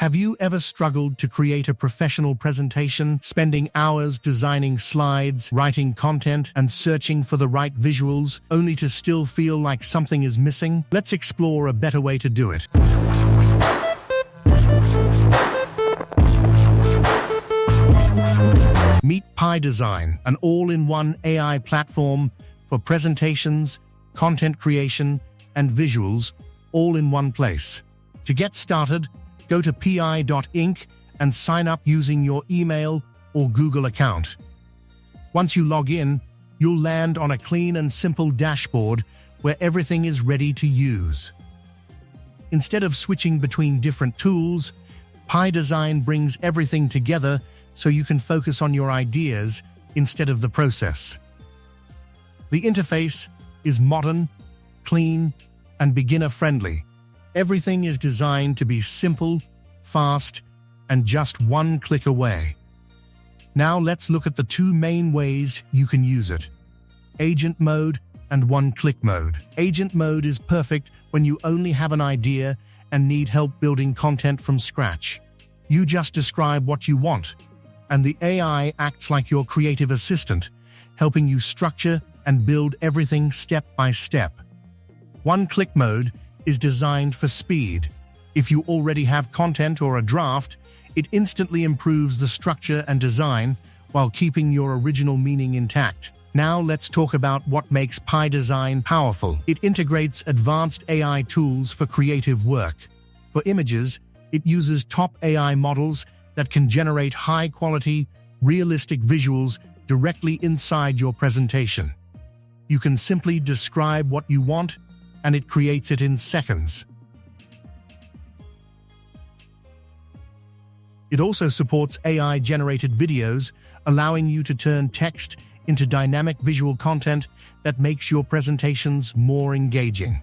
Have you ever struggled to create a professional presentation, spending hours designing slides, writing content, and searching for the right visuals, only to still feel like something is missing? Let's explore a better way to do it. Meet PyDesign, an all-in-one AI platform for presentations, content creation, and visuals, all in one place. To get started, go to pi.inc and sign up using your email or Google account. Once you log in, you'll land on a clean and simple dashboard where everything is ready to use. Instead of switching between different tools, PyDesign brings everything together so you can focus on your ideas instead of the process. The interface is modern, clean, and beginner-friendly. Everything is designed to be simple, fast, and just one click away. Now let's look at the two main ways you can use it: agent mode and one-click mode. Agent mode is perfect when you only have an idea and need help building content from scratch. You just describe what you want, and the AI acts like your creative assistant, helping you structure and build everything step by step. One-click mode is designed for speed. If you already have content or a draft, it instantly improves the structure and design while keeping your original meaning intact. Now let's talk about what makes PyDesign powerful. It integrates advanced AI tools for creative work. For images, it uses top AI models that can generate high-quality, realistic visuals directly inside your presentation. You can simply describe what you want, and it creates it in seconds. It also supports AI-generated videos, allowing you to turn text into dynamic visual content that makes your presentations more engaging.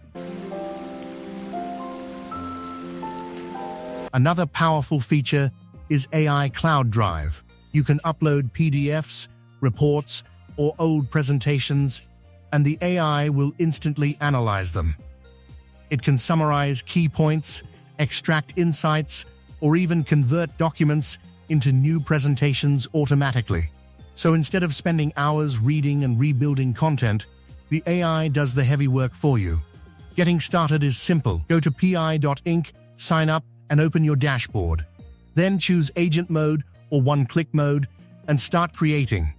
Another powerful feature is AI Cloud Drive. You can upload PDFs, reports, or old presentations, and the AI will instantly analyze them. It can summarize key points, extract insights, or even convert documents into new presentations automatically. So instead of spending hours reading and rebuilding content, the AI does the heavy work for you. Getting started is simple. Go to pi.inc, sign up, and open your dashboard. Then choose agent mode or one-click mode and start creating.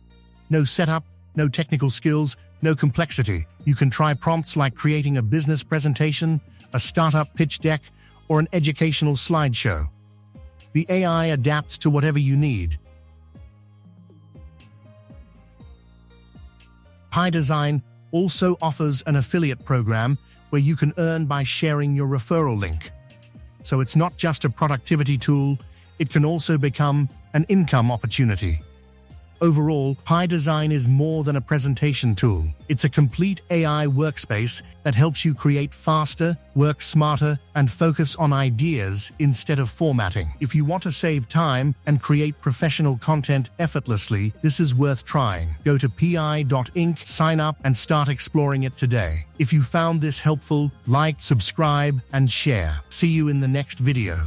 No setup, no technical skills, no complexity. You can try prompts like creating a business presentation, a startup pitch deck, or an educational slideshow. The AI adapts to whatever you need. PyDesign also offers an affiliate program where you can earn by sharing your referral link. So it's not just a productivity tool, it can also become an income opportunity. Overall, PyDesign is more than a presentation tool. It's a complete AI workspace that helps you create faster, work smarter, and focus on ideas instead of formatting. If you want to save time and create professional content effortlessly, this is worth trying. Go to pi.inc, sign up, and start exploring it today. If you found this helpful, like, subscribe, and share. See you in the next video.